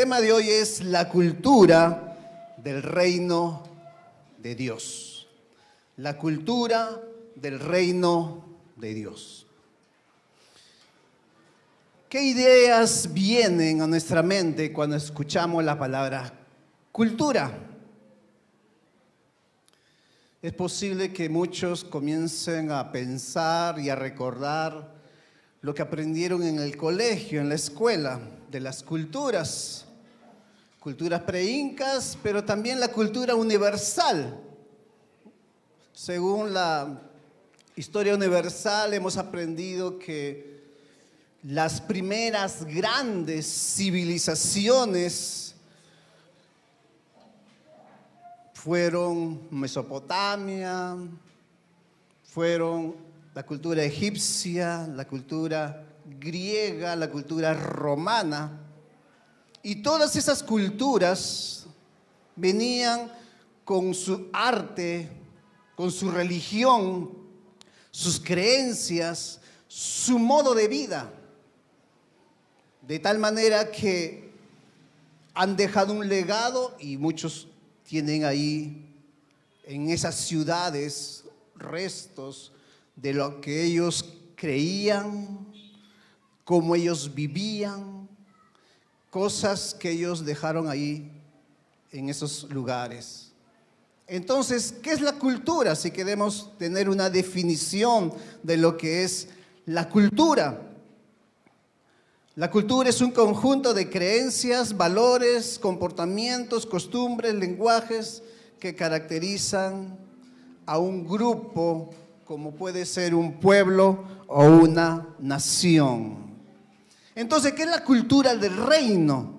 tema de hoy es la cultura del reino de Dios. La cultura del reino de Dios. ¿Qué ideas vienen a nuestra mente cuando escuchamos la palabra cultura? Es posible que muchos comiencen a pensar y a recordar lo que aprendieron en el colegio, en la escuela, de las culturas preincas, pero también la cultura universal. Según la historia universal, hemos aprendido que las primeras grandes civilizaciones fueron Mesopotamia, fueron la cultura egipcia, la cultura griega, la cultura romana. Y todas esas culturas venían con su arte, con su religión, sus creencias, su modo de vida. De tal manera que han dejado un legado y muchos tienen ahí en esas ciudades restos de lo que ellos creían, cómo ellos vivían, cosas que ellos dejaron ahí en esos lugares. Entonces, ¿qué es la cultura? Si queremos tener una definición de lo que es la cultura. La cultura es un conjunto de creencias, valores, comportamientos, costumbres, lenguajes que caracterizan a un grupo, como puede ser un pueblo o una nación. Entonces, ¿qué es la cultura del reino?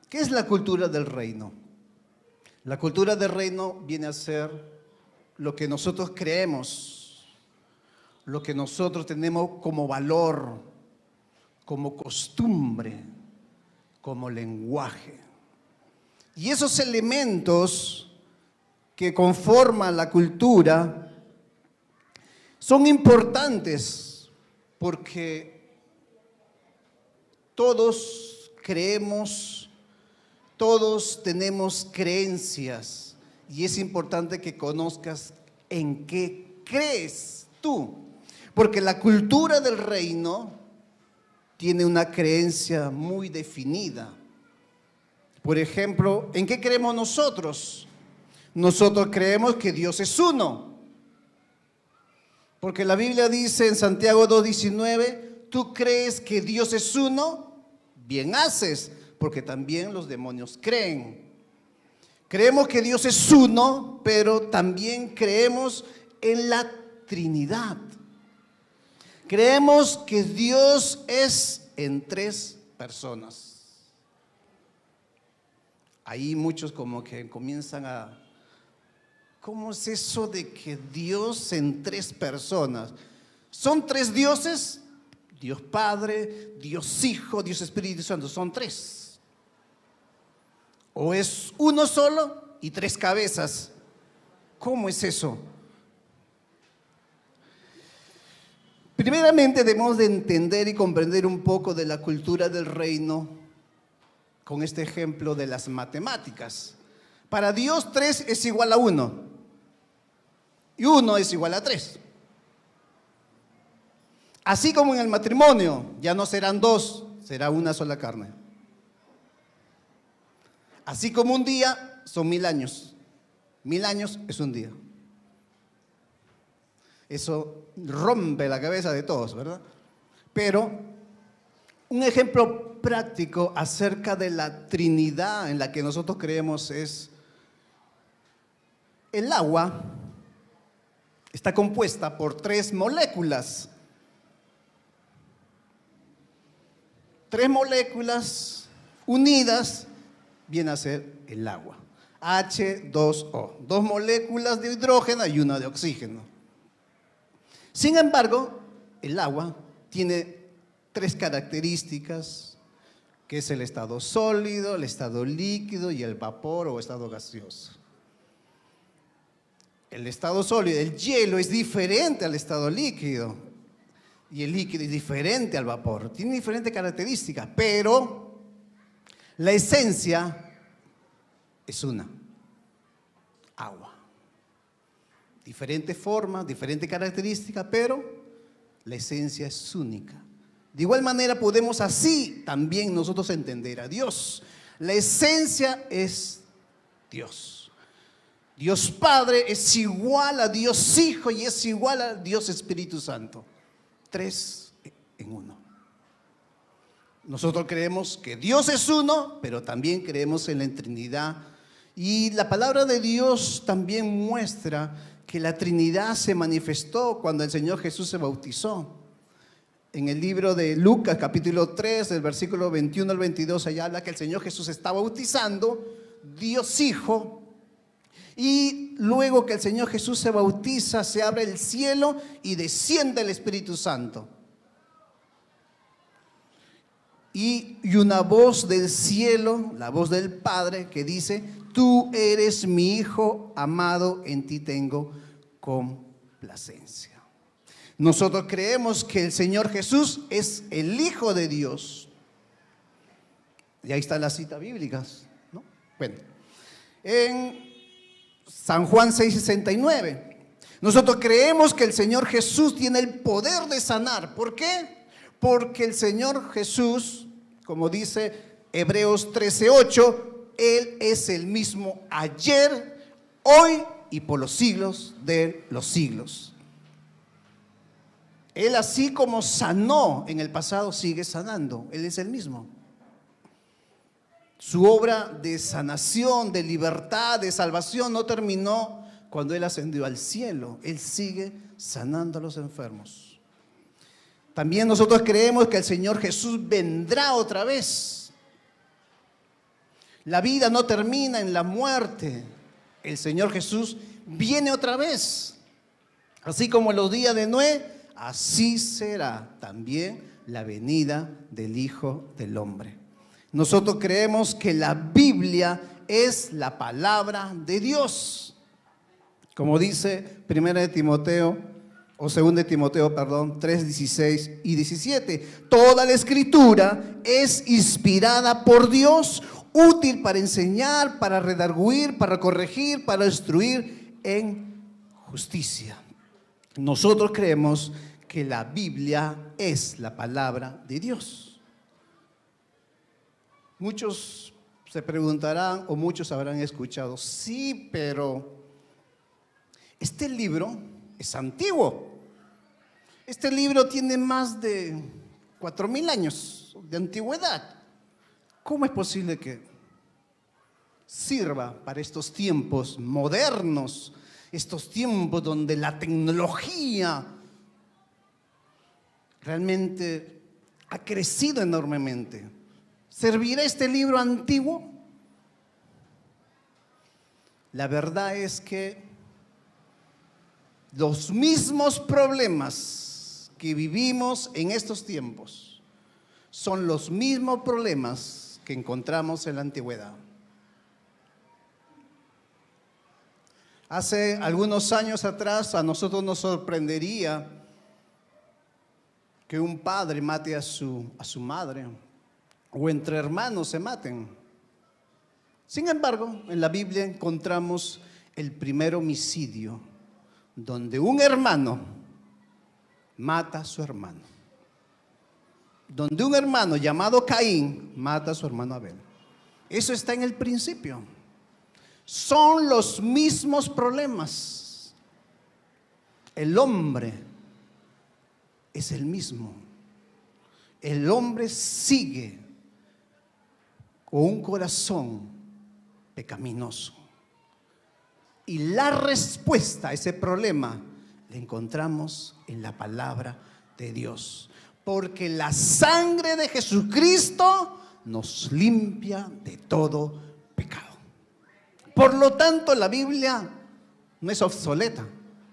¿Qué es la cultura del reino? La cultura del reino viene a ser lo que nosotros creemos, lo que nosotros tenemos como valor, como costumbre, como lenguaje. Y esos elementos que conforman la cultura son importantes porque todos creemos, todos tenemos creencias y es importante que conozcas en qué crees tú, porque la cultura del reino tiene una creencia muy definida. Por ejemplo, ¿en qué creemos nosotros? Nosotros creemos que Dios es uno. Porque la Biblia dice en Santiago 2:19, tú crees que Dios es uno, bien haces, porque también los demonios creen. Creemos que Dios es uno, pero también creemos en la Trinidad. Creemos que Dios es en tres personas. Ahí muchos como que comienzan a... ¿Cómo es eso de que Dios en tres personas? ¿Son tres dioses? Dios Padre, Dios Hijo, Dios Espíritu Santo, son tres. ¿O es uno solo y tres cabezas? ¿Cómo es eso? Primeramente debemos de entender y comprender un poco de la cultura del reino con este ejemplo de las matemáticas. Para Dios 3 es igual a 1 y 1 es igual a 3. Así como en el matrimonio, ya no serán dos, será una sola carne. Así como un día son 1000 años. 1000 años es un día. Eso rompe la cabeza de todos, ¿verdad? Pero un ejemplo práctico acerca de la Trinidad en la que nosotros creemos es el agua está compuesta por 3 moléculas. 3 moléculas unidas viene a ser el agua. H2O. 2 moléculas de hidrógeno y una de oxígeno. Sin embargo, el agua tiene 3 características, que es el estado sólido, el estado líquido y el vapor o estado gaseoso. El estado sólido, el hielo, es diferente al estado líquido y el líquido es diferente al vapor. Tiene diferentes características, pero La esencia es una, agua. Diferentes formas, diferentes características, pero la esencia es única. De igual manera podemos así también nosotros entender a Dios. La esencia es Dios. Dios Padre es igual a Dios Hijo y es igual a Dios Espíritu Santo. 3 en 1. Nosotros creemos que Dios es uno, pero también creemos en la Trinidad. Y la palabra de Dios también muestra que la Trinidad se manifestó cuando el Señor Jesús se bautizó. En el libro de Lucas, capítulo 3, del versículo 21 al 22, allá habla que el Señor Jesús está bautizando, Dios Hijo, y luego que el Señor Jesús se bautiza, se abre el cielo y desciende el Espíritu Santo. Y una voz del cielo, la voz del Padre, que dice: tú eres mi Hijo amado, en ti tengo complacencia. Nosotros creemos que el Señor Jesús es el Hijo de Dios. Y ahí están las citas bíblicas, ¿no? Bueno, en San Juan 6:69, nosotros creemos que el Señor Jesús tiene el poder de sanar. ¿Por qué? Porque el Señor Jesús, como dice Hebreos 13:8, Él es el mismo ayer, hoy y por los siglos de los siglos. Él, así como sanó en el pasado, sigue sanando. Él es el mismo. Su obra de sanación, de libertad, de salvación no terminó cuando Él ascendió al cielo. Él sigue sanando a los enfermos. También nosotros creemos que el Señor Jesús vendrá otra vez. La vida no termina en la muerte. El Señor Jesús viene otra vez. Así como en los días de Noé, así será también la venida del Hijo del Hombre. Nosotros creemos que la Biblia es la palabra de Dios. Como dice 1 Timoteo, o 2 Timoteo, 3:16 y 17. Toda la Escritura es inspirada por Dios, útil para enseñar, para redarguir, para corregir, para instruir en justicia. Nosotros creemos que la Biblia es la palabra de Dios. Muchos se preguntarán, o muchos habrán escuchado: sí, pero este libro es antiguo. Este libro tiene más de 4,000 años de antigüedad. ¿Cómo es posible que sirva para estos tiempos modernos, estos tiempos donde la tecnología realmente ha crecido enormemente? ¿Servirá este libro antiguo? La verdad es que los mismos problemas que vivimos en estos tiempos son los mismos problemas que encontramos en la antigüedad. Hace algunos años atrás a nosotros nos sorprendería que un padre mate a su madre, o entre hermanos se maten. Sin embargo, en la Biblia encontramos el primer homicidio, donde un hermano mata a su hermano, donde un hermano llamado Caín mata a su hermano Abel. Eso está en el principio. Son los mismos problemas. El hombre es el mismo. El hombre sigue con un corazón pecaminoso. Y la respuesta a ese problema la encontramos en la palabra de Dios. Porque la sangre de Jesucristo nos limpia de todo pecado. Por lo tanto, la Biblia no es obsoleta.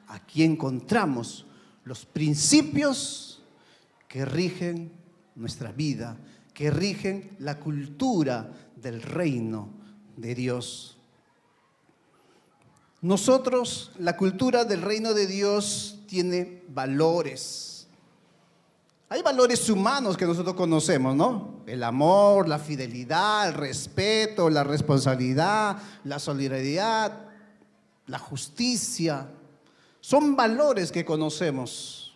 Aquí encontramos los principios que rigen nuestra vida, que rigen la cultura del reino de Dios. Nosotros, la cultura del reino de Dios tiene valores. Hay valores humanos que nosotros conocemos, ¿no? El amor, la fidelidad, el respeto, la responsabilidad, la solidaridad, la justicia. Son valores que conocemos.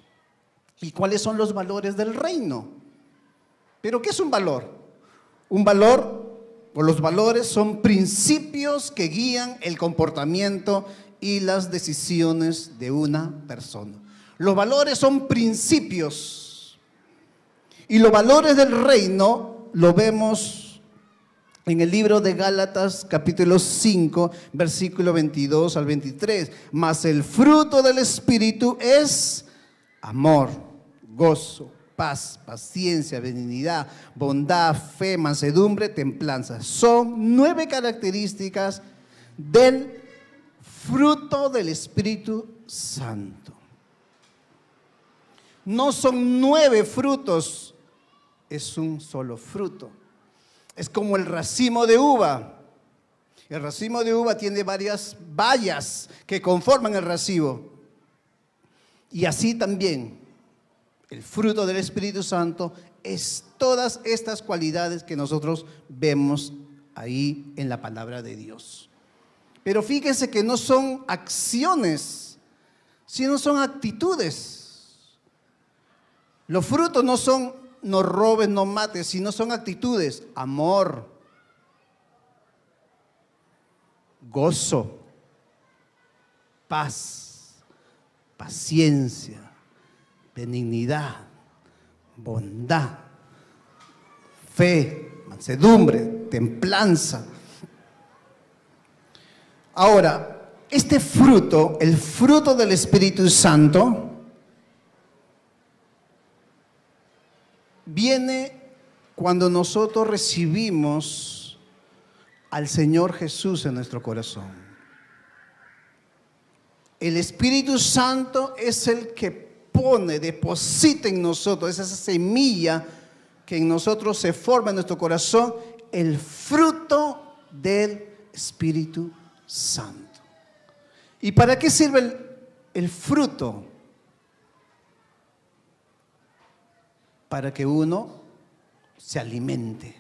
¿Y cuáles son los valores del reino? ¿Pero qué es un valor? Un valor, o los valores son principios que guían el comportamiento y las decisiones de una persona. Los valores son principios. Y los valores del reino lo vemos en el libro de Gálatas, capítulo 5, versículo 22 al 23. Mas el fruto del Espíritu es amor, gozo, paz, paciencia, benignidad, bondad, fe, mansedumbre, templanza. Son 9 características del fruto del Espíritu Santo. No son 9 frutos, es un solo fruto. Es como el racimo de uva. El racimo de uva tiene varias bayas que conforman el racimo. Y así también el fruto del Espíritu Santo es todas estas cualidades que nosotros vemos ahí en la palabra de Dios. Pero fíjense que no son acciones, sino son actitudes. Los frutos no son no robes, no mates, sino son actitudes: amor, gozo, paz, paciencia, benignidad, bondad, fe, mansedumbre, templanza. Ahora, este fruto, el fruto del Espíritu Santo, viene cuando nosotros recibimos al Señor Jesús en nuestro corazón. El Espíritu Santo es el que pone, deposita en nosotros, es esa semilla que en nosotros se forma en nuestro corazón, el fruto del Espíritu Santo. ¿Y para qué sirve el fruto? Para que uno se alimente.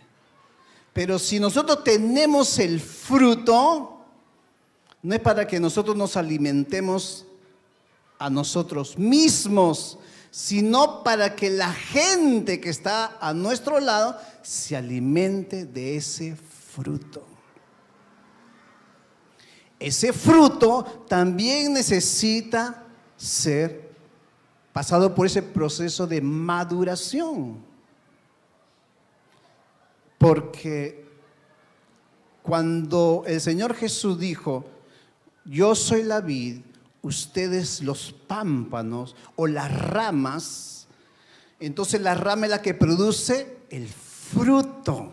Pero si nosotros tenemos el fruto, no es para que nosotros nos alimentemos a nosotros mismos, sino para que la gente que está a nuestro lado se alimente de ese fruto. Ese fruto también necesita ser pasado por ese proceso de maduración. Porque cuando el Señor Jesús dijo: yo soy la vid, ustedes los pámpanos o las ramas, entonces la rama es la que produce el fruto.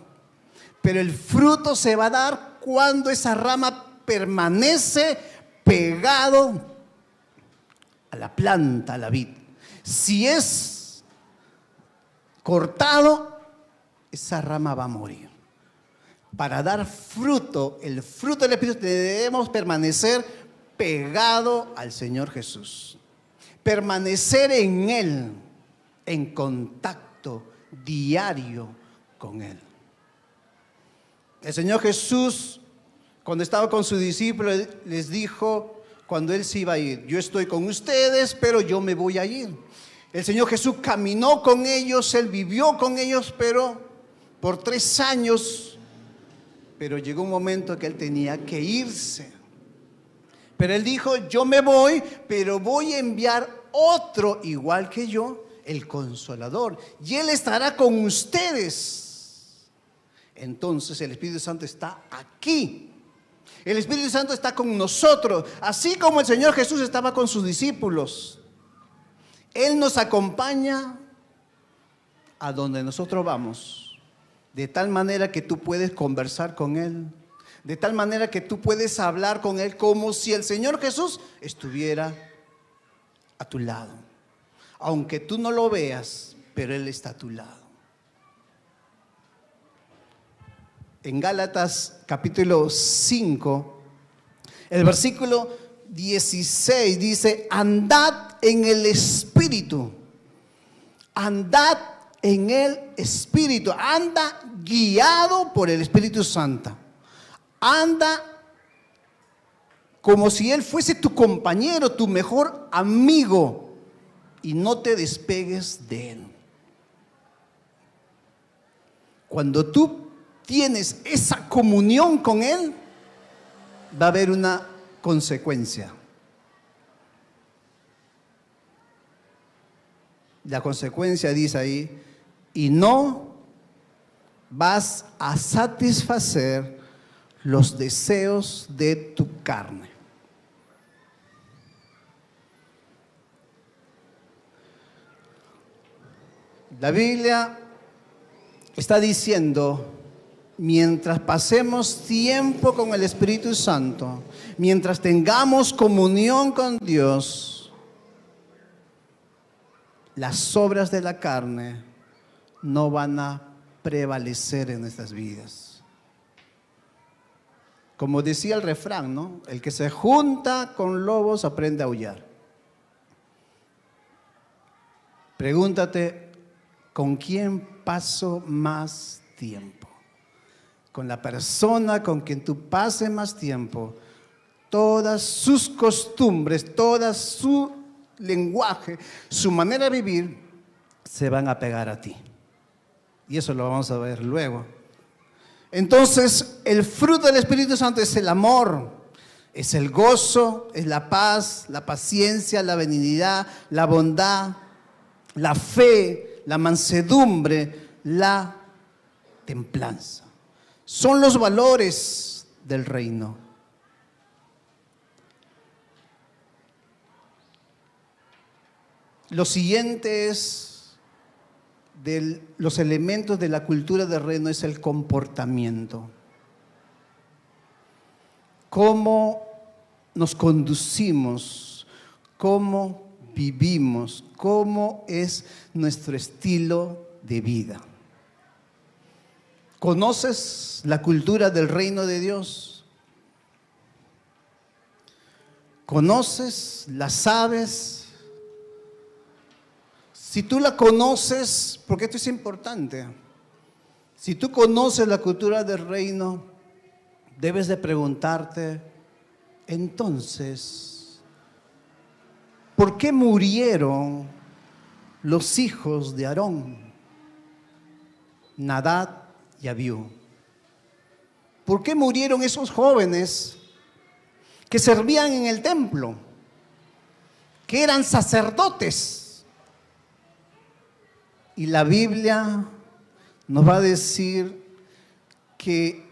Pero el fruto se va a dar cuando esa rama permanece pegado a la planta, a la vid. Si es cortado, esa rama va a morir. Para dar fruto, el fruto del Espíritu, debemos permanecer pegado al Señor Jesús. Permanecer en Él, en contacto diario con Él. El Señor Jesús, cuando estaba con sus discípulos, les dijo, cuando Él se iba a ir: yo estoy con ustedes, pero yo me voy a ir. El Señor Jesús caminó con ellos, Él vivió con ellos, pero por 3 años, pero llegó un momento que Él tenía que irse. Pero Él dijo: yo me voy, pero voy a enviar otro igual que yo, el Consolador, y Él estará con ustedes. Entonces el Espíritu Santo está aquí. El Espíritu Santo está con nosotros, así como el Señor Jesús estaba con sus discípulos. Él nos acompaña a donde nosotros vamos, de tal manera que tú puedes conversar con Él, de tal manera que tú puedes hablar con Él como si el Señor Jesús estuviera a tu lado. Aunque tú no lo veas, pero Él está a tu lado. En Gálatas capítulo 5, el versículo 16 dice: andad en el Espíritu, Andad en el Espíritu. Anda guiado por el Espíritu Santo. Anda como si Él fuese tu compañero, tu mejor amigo, y no te despegues de Él. Cuando tú tienes esa comunión con Él, va a haber una consecuencia. La consecuencia dice ahí, y no vas a satisfacer los deseos de tu carne. La Biblia está diciendo, mientras pasemos tiempo con el Espíritu Santo, mientras tengamos comunión con Dios, las obras de la carne no van a prevalecer en nuestras vidas. Como decía el refrán, ¿no? El que se junta con lobos aprende a aullar. Pregúntate, ¿con quién paso más tiempo? Con la persona con quien tú pases más tiempo, todas sus costumbres, todo su lenguaje, su manera de vivir, se van a pegar a ti. Y eso lo vamos a ver luego. Entonces, el fruto del Espíritu Santo es el amor, es el gozo, es la paz, la paciencia, la benignidad, la bondad, la fe, la mansedumbre, la templanza. Son los valores del reino. Lo siguiente es, de los elementos de la cultura del reino, es el comportamiento. Cómo nos conducimos, cómo vivimos, cómo es nuestro estilo de vida. ¿Conoces la cultura del reino de Dios? ¿Conoces? ¿La sabes? Si tú la conoces, porque esto es importante, si tú conoces la cultura del reino, debes de preguntarte, entonces, ¿por qué murieron los hijos de Aarón, Nadab y Abiú? ¿Por qué murieron esos jóvenes que servían en el templo, que eran sacerdotes? Y la Biblia nos va a decir que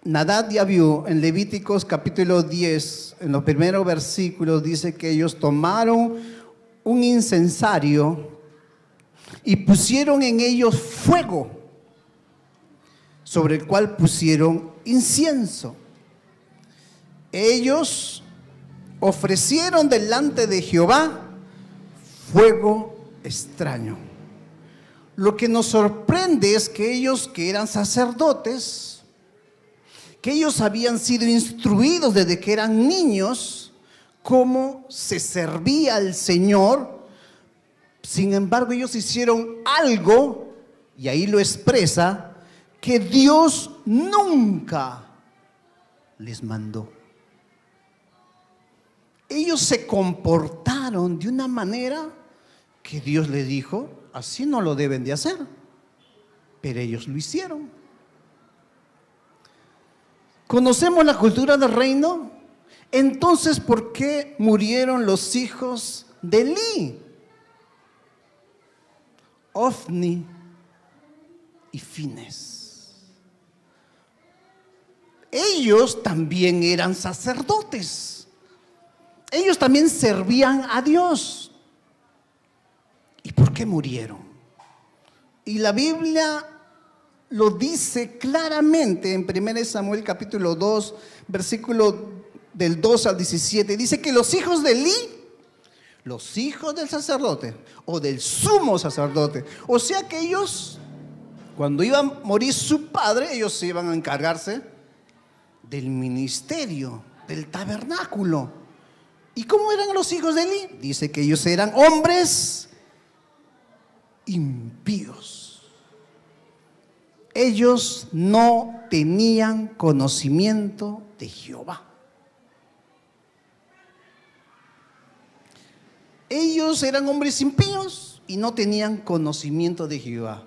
Nadab y Abiú, en Levíticos capítulo 10, en los primeros versículos, dice que ellos tomaron un incensario y pusieron en ellos fuego, sobre el cual pusieron incienso. Ellos ofrecieron delante de Jehová fuego extraño. Lo que nos sorprende es que ellos, que eran sacerdotes, que ellos habían sido instruidos desde que eran niños cómo se servía al Señor. Sin embargo, ellos hicieron algo, y ahí lo expresa, que Dios nunca les mandó. Ellos se comportaron de una manera que Dios les dijo, así no lo deben de hacer, pero ellos lo hicieron. ¿Conocemos la cultura del reino? Entonces, ¿por qué murieron los hijos de Elí? Ofni y Fines. Ellos también eran sacerdotes. Ellos también servían a Dios. ¿Y por qué murieron? Y la Biblia lo dice claramente en 1 Samuel capítulo 2, versículo del 2 al 17. Dice que los hijos de Elí, los hijos del sacerdote o del sumo sacerdote, o sea que ellos, cuando iba a morir su padre, ellos iban a encargarse del ministerio, del tabernáculo. ¿Y cómo eran los hijos de Elí? Dice que ellos eran hombres impíos. Ellos no tenían conocimiento de Jehová. Ellos eran hombres impíos y no tenían conocimiento de Jehová.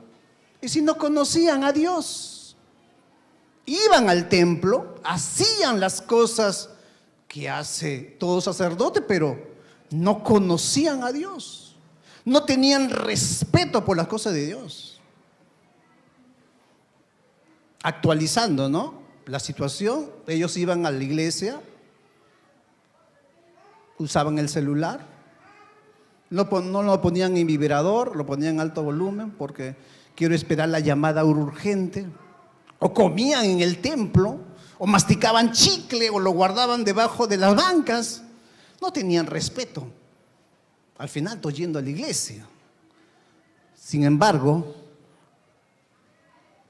Y si no conocían a Dios, iban al templo, hacían las cosas que hace todo sacerdote, pero no conocían a Dios. No tenían respeto por las cosas de Dios. Actualizando, ¿no?, la situación, ellos iban a la iglesia, usaban el celular, no lo ponían en vibrador, lo ponían en alto volumen porque quiero esperar la llamada urgente. O comían en el templo, o masticaban chicle, o lo guardaban debajo de las bancas. No tenían respeto. Al final estoy yendo a la iglesia. Sin embargo,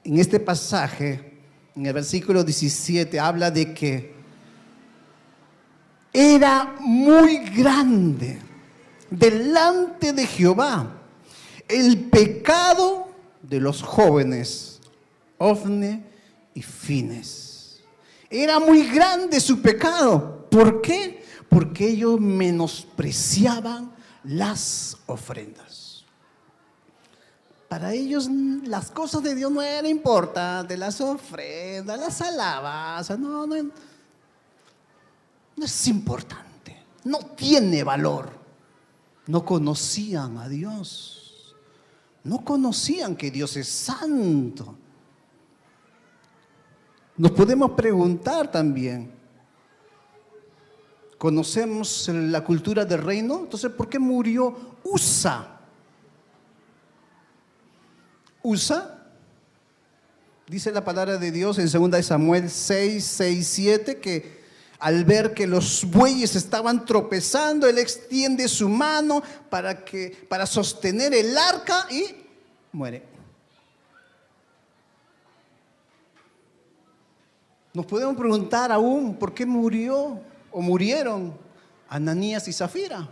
en este pasaje, en el versículo 17, habla de que era muy grande delante de Jehová el pecado de los jóvenes Ofni y Fines. Era muy grande su pecado. ¿Por qué? Porque ellos menospreciaban las ofrendas. Para ellos las cosas de Dios no eran importantes, las ofrendas, las alabanzas, no es importante, no tiene valor. No conocían a Dios, no conocían que Dios es santo. Nos podemos preguntar también, ¿conocemos la cultura del reino? Entonces, ¿por qué murió Usa? Usa, dice la palabra de Dios en 2 Samuel 6:7, que al ver que los bueyes estaban tropezando, él extiende su mano para sostener el arca y muere. Nos podemos preguntar aún por qué murió o murieron Ananías y Zafira.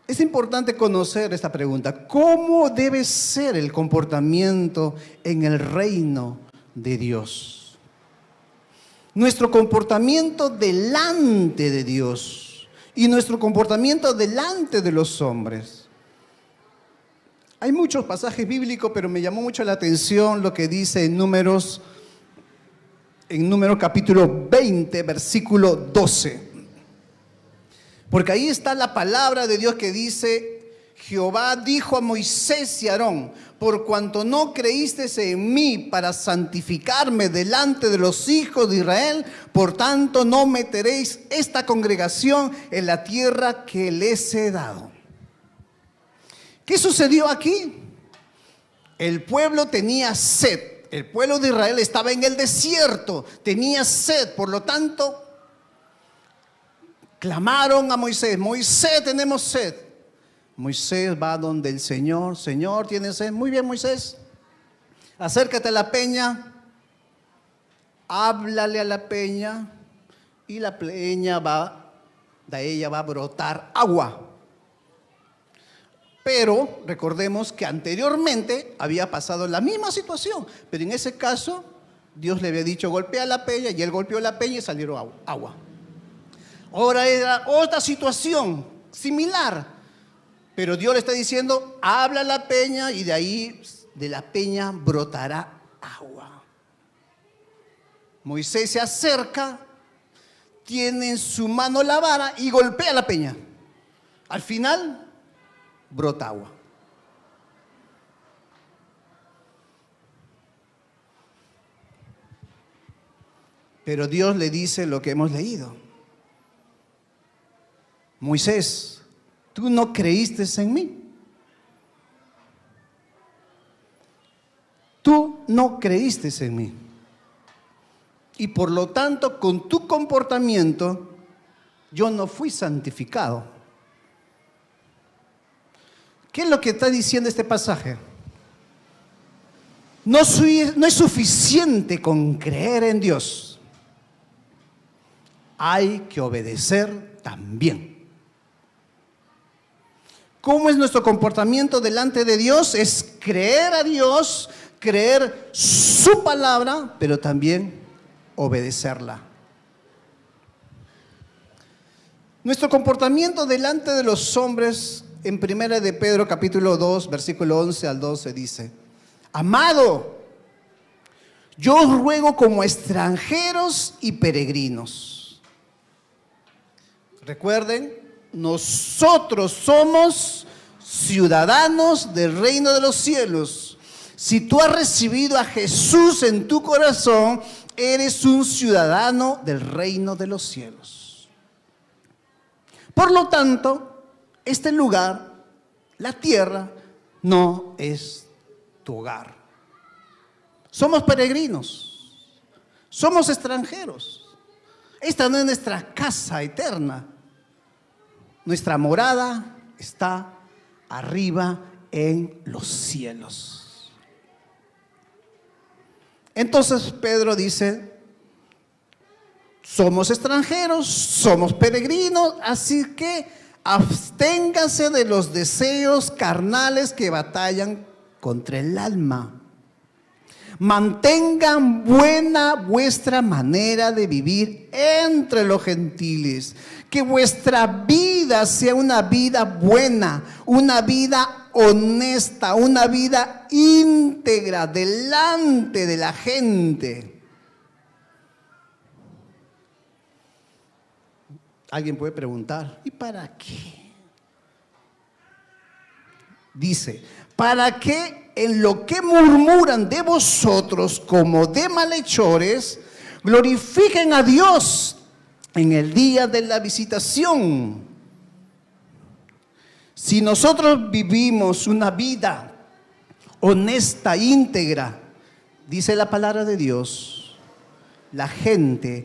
Es importante conocer esta pregunta. ¿Cómo debe ser el comportamiento en el reino de Dios? Nuestro comportamiento delante de Dios y nuestro comportamiento delante de los hombres. Hay muchos pasajes bíblicos, pero me llamó mucho la atención lo que dice en Números capítulo 20, versículo 12. Porque ahí está la palabra de Dios que dice: Jehová dijo a Moisés y a Aarón: por cuanto no creísteis en mí para santificarme delante de los hijos de Israel, por tanto no meteréis esta congregación en la tierra que les he dado. ¿Qué sucedió aquí? El pueblo tenía sed. El pueblo de Israel estaba en el desierto, tenía sed, por lo tanto clamaron a Moisés: Moisés, tenemos sed. Moisés va donde el Señor: Señor, ¿tienes sed? Muy bien, Moisés, acércate a la peña, háblale a la peña, y la peña de ella va a brotar agua. Pero recordemos que anteriormente había pasado la misma situación, pero en ese caso Dios le había dicho: golpea la peña, y él golpeó la peña y salieron agua. Ahora era otra situación similar, pero Dios le está diciendo: habla a la peña, y de ahí, de la peña, brotará agua. Moisés se acerca, tiene en su mano la vara y golpea la peña. Al final brota agua. Pero Dios le dice lo que hemos leído: Moisés, tú no creíste en mí. Tú no creíste en mí. Y por lo tanto, con tu comportamiento, yo no fui santificado. ¿Qué es lo que está diciendo este pasaje? No es suficiente con creer en Dios. Hay que obedecer también. ¿Cómo es nuestro comportamiento delante de Dios? Es creer a Dios, creer su palabra, pero también obedecerla. Nuestro comportamiento delante de los hombres, en 1 de Pedro capítulo 2, versículo 11 al 12 dice: amado, yo os ruego como extranjeros y peregrinos. Recuerden, nosotros somos ciudadanos del reino de los cielos. Si tú has recibido a Jesús en tu corazón, eres un ciudadano del reino de los cielos. Por lo tanto, este lugar, la tierra, no es tu hogar. Somos peregrinos, somos extranjeros. Esta no es nuestra casa eterna. Nuestra morada está arriba en los cielos. Entonces Pedro dice: somos extranjeros, somos peregrinos, así que absténganse de los deseos carnales que batallan contra el alma. Mantengan buena vuestra manera de vivir entre los gentiles. Que vuestra vida sea una vida buena, una vida honesta, una vida íntegra delante de la gente. Alguien puede preguntar: ¿y para qué? Dice: para que en lo que murmuran de vosotros como de malhechores, glorifiquen a Dios en el día de la visitación. Si nosotros vivimos una vida honesta, íntegra, dice la palabra de Dios, la gente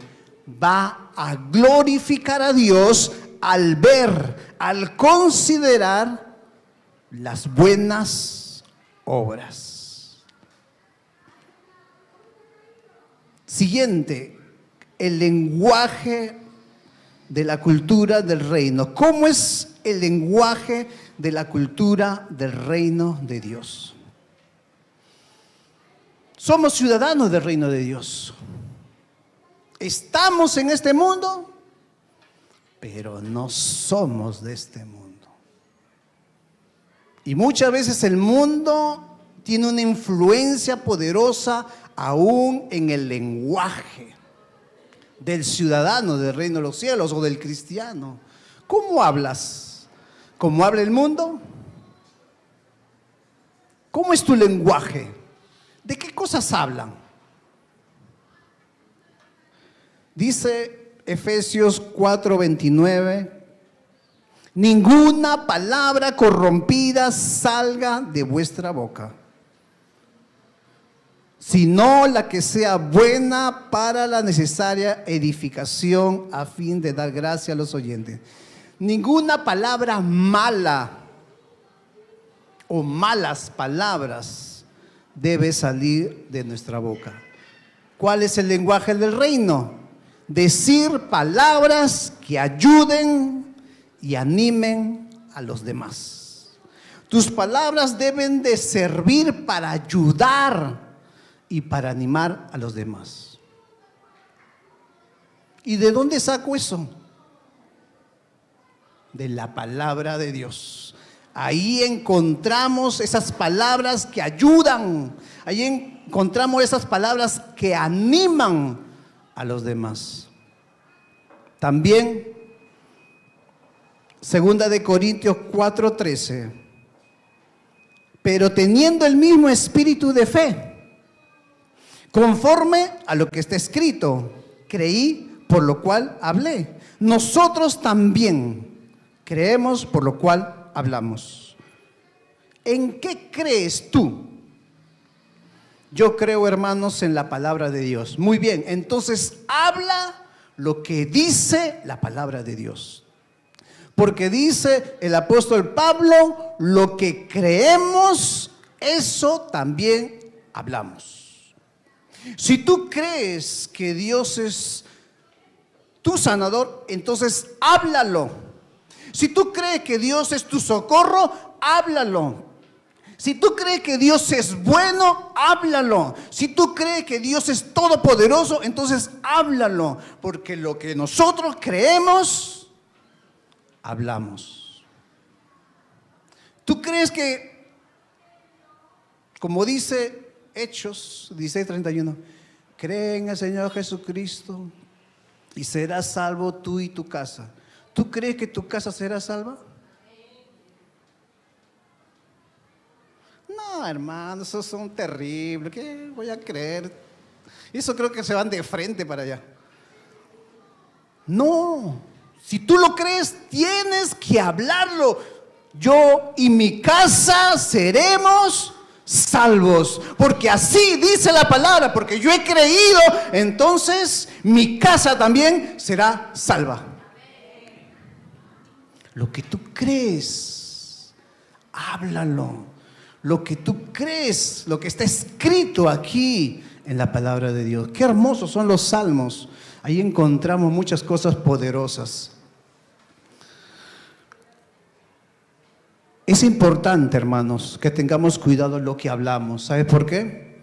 va a glorificar a Dios al ver, al considerar las buenas obras. Siguiente, el lenguaje de la cultura del reino. ¿Cómo es el lenguaje de la cultura del reino de Dios? Somos ciudadanos del reino de Dios. Estamos en este mundo, pero no somos de este mundo. Y muchas veces el mundo tiene una influencia poderosa aún en el lenguaje del ciudadano del reino de los cielos o del cristiano. ¿Cómo hablas? ¿Cómo habla el mundo? ¿Cómo es tu lenguaje? ¿De qué cosas hablan? Dice Efesios 4:29: ninguna palabra corrompida salga de vuestra boca, sino la que sea buena para la necesaria edificación a fin de dar gracia a los oyentes. Ninguna palabra mala o malas palabras debe salir de nuestra boca. ¿Cuál es el lenguaje del reino? Decir palabras que ayuden y animen a los demás. Tus palabras deben de servir para ayudar y para animar a los demás. ¿Y de dónde saco eso? De la palabra de Dios. Ahí encontramos esas palabras que ayudan. Ahí encontramos esas palabras que animan a los demás. También 2 de Corintios 4:13: pero teniendo el mismo espíritu de fe, conforme a lo que está escrito, creí, por lo cual hablé. Nosotros también creemos, por lo cual hablamos. ¿En qué crees tú? Yo creo, hermanos, en la palabra de Dios. Muy bien, entonces habla lo que dice la palabra de Dios. Porque dice el apóstol Pablo: lo que creemos, eso también hablamos. Si tú crees que Dios es tu sanador, entonces háblalo. Si tú crees que Dios es tu socorro, háblalo. Si tú crees que Dios es bueno, háblalo. Si tú crees que Dios es todopoderoso, entonces háblalo. Porque lo que nosotros creemos, hablamos. ¿Tú crees que, como dice Hechos 16:31, cree en el Señor Jesucristo y serás salvo tú y tu casa? ¿Tú crees que tu casa será salva? No, hermano, esos son terribles. ¿Qué voy a creer? Eso creo que se van de frente para allá. No, si tú lo crees, tienes que hablarlo. Yo y mi casa seremos salvos, porque así dice la palabra, porque yo he creído, entonces mi casa también será salva. Lo que tú crees, háblalo. Lo que tú crees, lo que está escrito aquí en la palabra de Dios. Qué hermosos son los salmos. Ahí encontramos muchas cosas poderosas. Es importante, hermanos, que tengamos cuidado en lo que hablamos. ¿Sabe por qué?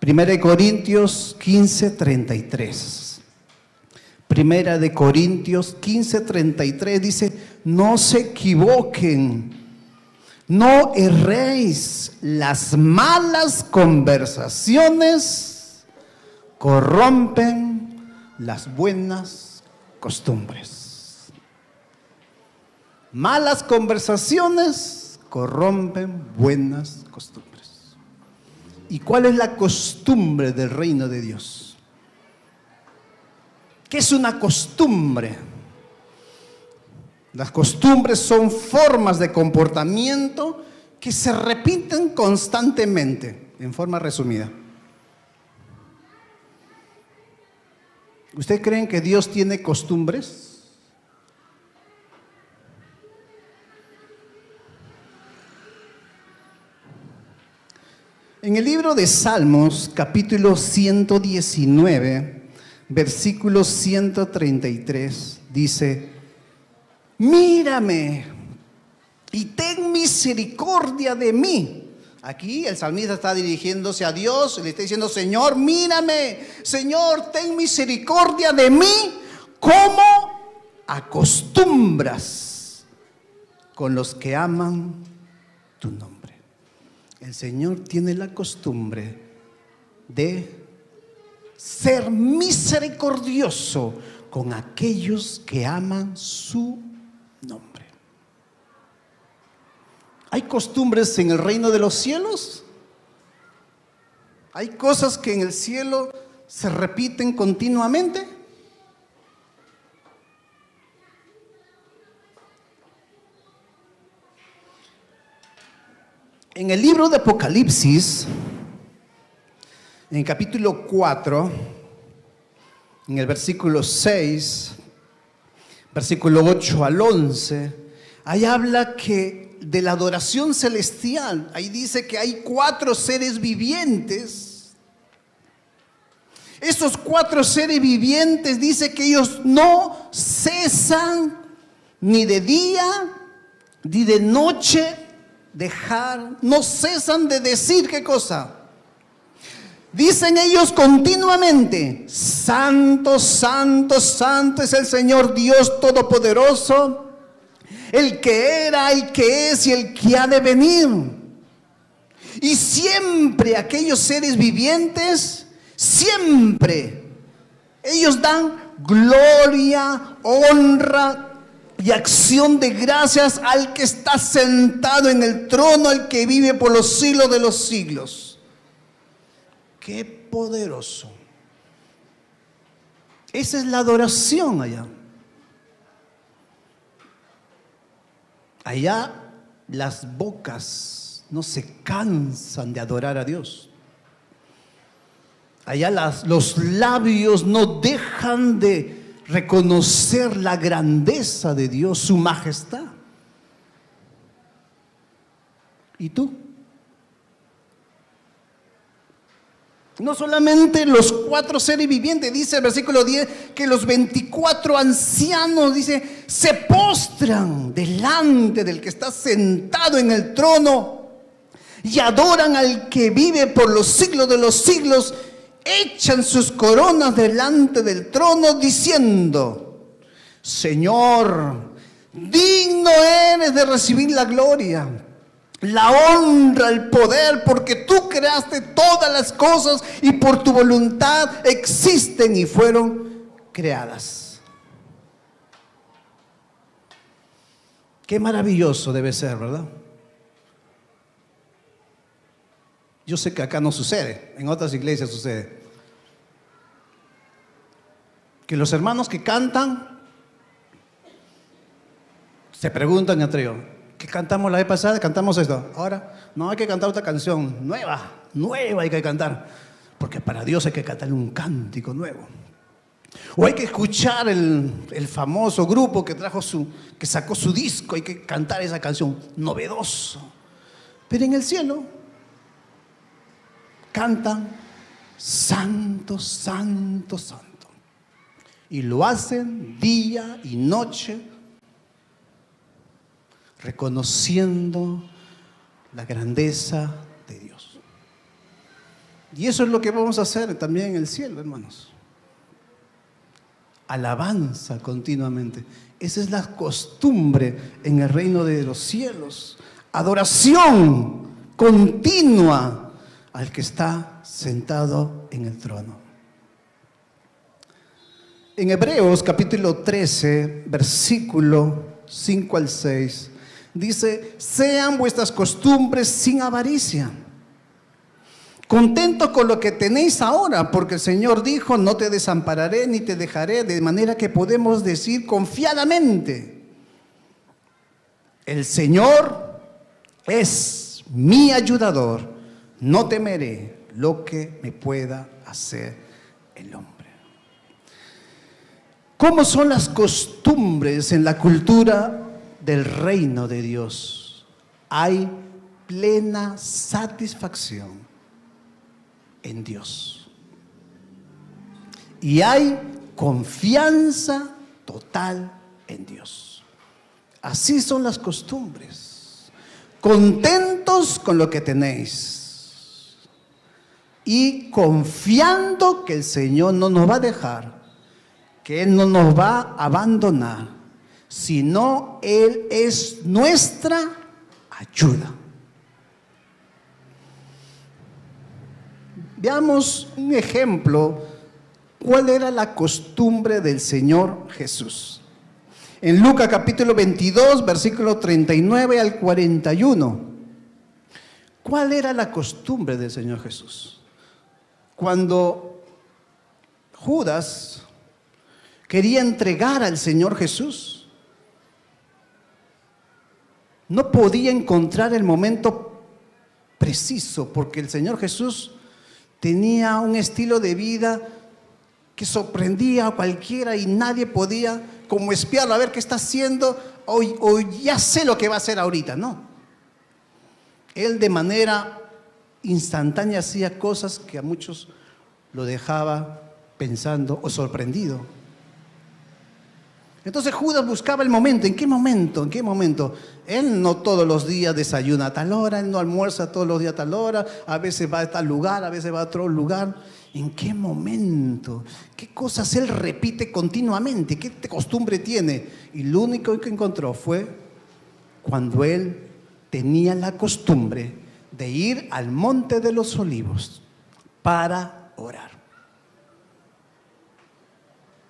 1 Corintios 15:33. 1 Corintios 15:33 dice: no se equivoquen. No erréis, las malas conversaciones corrompen las buenas costumbres. Malas conversaciones corrompen buenas costumbres. ¿Y cuál es la costumbre del reino de Dios? ¿Qué es una costumbre? Las costumbres son formas de comportamiento que se repiten constantemente, en forma resumida. ¿Ustedes creen que Dios tiene costumbres? En el libro de Salmos, capítulo 119, versículo 133, dice: mírame y ten misericordia de mí. Aquí el salmista está dirigiéndose a Dios y le está diciendo: Señor, mírame, Señor, ten misericordia de mí, como acostumbras con los que aman tu nombre. El Señor tiene la costumbre de ser misericordioso con aquellos que aman su nombre. ¿Hay costumbres en el reino de los cielos? ¿Hay cosas que en el cielo se repiten continuamente? En el libro de Apocalipsis, en el capítulo 4, en el versículo 6, versículo 8 al 11, ahí habla que de la adoración celestial. Ahí dice que hay 4 seres vivientes. Esos 4 seres vivientes dice que ellos no cesan ni de día ni de noche no cesan de decir ¿qué cosa? Dicen ellos continuamente: santo, santo, santo es el Señor Dios Todopoderoso, el que era, el que es y el que ha de venir. Y siempre aquellos seres vivientes, siempre, ellos dan gloria, honra y acción de gracias al que está sentado en el trono, al que vive por los siglos de los siglos. ¡Qué poderoso! Esa es la adoración allá. Allá las bocas no se cansan de adorar a Dios. Allá los labios no dejan de reconocer la grandeza de Dios, su majestad. ¿Y tú? No solamente los 4 seres vivientes, dice el versículo 10, que los 24 ancianos, dice, se postran delante del que está sentado en el trono y adoran al que vive por los siglos de los siglos, echan sus coronas delante del trono diciendo: Señor, digno eres de recibir la gloria, la honra, el poder, porque tú creaste todas las cosas y por tu voluntad existen y fueron creadas. Qué maravilloso debe ser, ¿verdad? Yo sé que acá no sucede, en otras iglesias sucede. Que los hermanos que cantan se preguntan entre ellos: ¿qué cantamos la vez pasada? Cantamos esto. Ahora, no, hay que cantar otra canción nueva hay que cantar. Porque para Dios hay que cantarle un cántico nuevo. O hay que escuchar el famoso grupo que sacó su disco, hay que cantar esa canción novedoso. Pero en el cielo cantan santo, santo, santo. Y lo hacen día y noche, reconociendo la grandeza de Dios. Y eso es lo que vamos a hacer también en el cielo, hermanos. Alabanza continuamente. Esa es la costumbre en el reino de los cielos. Adoración continua al que está sentado en el trono. En Hebreos capítulo 13, versículo 5 al 6, dice: sean vuestras costumbres sin avaricia, contentos con lo que tenéis ahora, porque el Señor dijo: no te desampararé ni te dejaré, de manera que podemos decir confiadamente: el Señor es mi ayudador, no temeré lo que me pueda hacer el hombre. ¿Cómo son las costumbres en la cultura del reino de Dios? Hay plena satisfacción en Dios. Y hay confianza total en Dios. Así son las costumbres. Contentos con lo que tenéis. Y confiando que el Señor no nos va a dejar, que Él no nos va a abandonar, sino Él es nuestra ayuda. Veamos un ejemplo, cuál era la costumbre del Señor Jesús. En Lucas capítulo 22, versículo 39 al 41. ¿Cuál era la costumbre del Señor Jesús? Cuando Judas quería entregar al Señor Jesús, no podía encontrar el momento preciso, porque el Señor Jesús tenía un estilo de vida que sorprendía a cualquiera y nadie podía como espiarlo, a ver qué está haciendo, o ya sé lo que va a hacer ahorita. No, Él de manera instantánea hacía cosas que a muchos lo dejaba pensando o sorprendido. Entonces Judas buscaba el momento. ¿En qué momento? ¿En qué momento? Él no todos los días desayuna a tal hora, él no almuerza todos los días a tal hora, a veces va a tal lugar, a veces va a otro lugar. ¿En qué momento? ¿Qué cosas él repite continuamente? ¿Qué costumbre tiene? Y lo único que encontró fue cuando él tenía la costumbre de ir al Monte de los Olivos para orar.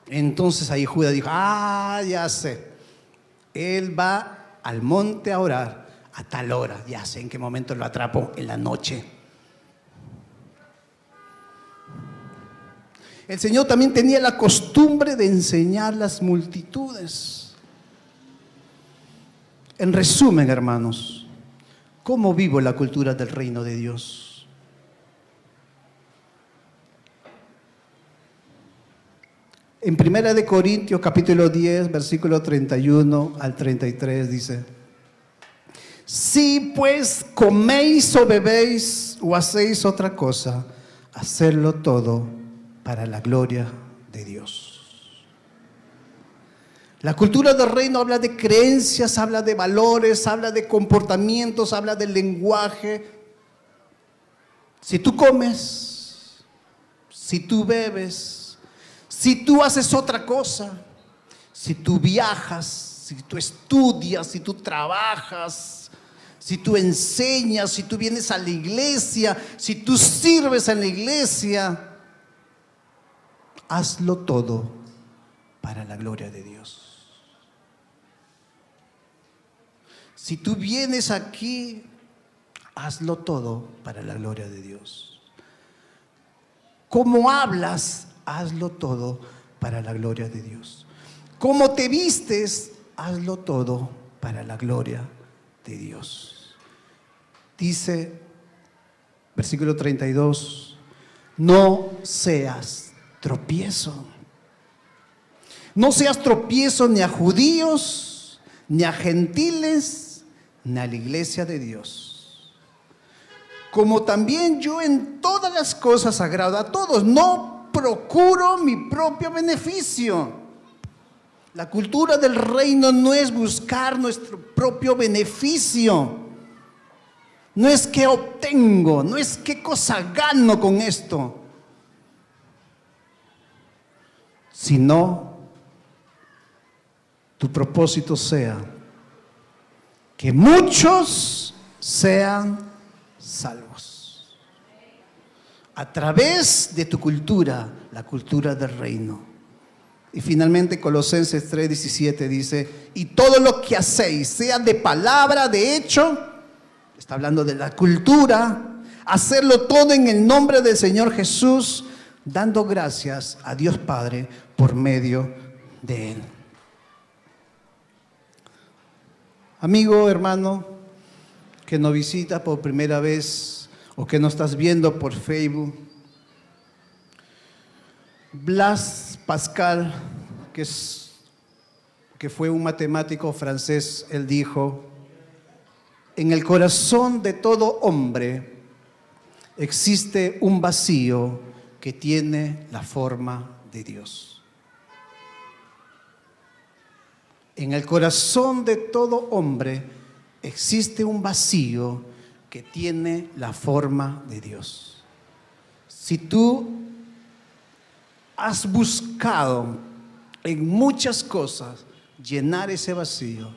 Entonces ahí Judas dijo: ya sé, él va al monte a orar a tal hora, ya sé en qué momento lo atrapó, en la noche. El Señor también tenía la costumbre de enseñar las multitudes. En resumen, hermanos, ¿cómo vivo la cultura del reino de Dios? En 1 Corintios capítulo 10, versículo 31 al 33 dice: si pues coméis o bebéis o hacéis otra cosa, hacerlo todo para la gloria de Dios. La cultura del reino habla de creencias, habla de valores, habla de comportamientos, habla del lenguaje. Si tú comes, si tú bebes, si tú haces otra cosa, si tú viajas, si tú estudias, si tú trabajas, si tú enseñas, si tú vienes a la iglesia, si tú sirves en la iglesia, hazlo todo para la gloria de Dios. Si tú vienes aquí, hazlo todo para la gloria de Dios. Cómo hablas, hazlo todo para la gloria de Dios. Cómo te vistes, hazlo todo para la gloria de Dios. Dice, versículo 32, no seas tropiezo. No seas tropiezo ni a judíos, ni a gentiles, ni a la iglesia de Dios. Como también yo en todas las cosas agrado a todos, no procuro mi propio beneficio. La cultura del reino no es buscar nuestro propio beneficio. No es que obtengo, no es qué cosa gano con esto, sino tu propósito sea que muchos sean salvos a través de tu cultura, la cultura del reino. Y finalmente Colosenses 3:17 dice, y todo lo que hacéis, sea de palabra, de hecho, está hablando de la cultura, hacerlo todo en el nombre del Señor Jesús, dando gracias a Dios Padre por medio de Él. Amigo, hermano, que nos visita por primera vez o que nos estás viendo por Facebook, Blaise Pascal, que fue un matemático francés, él dijo, en el corazón de todo hombre existe un vacío que tiene la forma de Dios. En el corazón de todo hombre existe un vacío que tiene la forma de Dios. Si tú has buscado en muchas cosas llenar ese vacío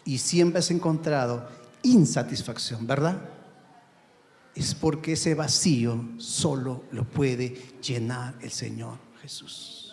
y siempre has encontrado insatisfacción, ¿verdad? Es porque ese vacío solo lo puede llenar el Señor Jesús.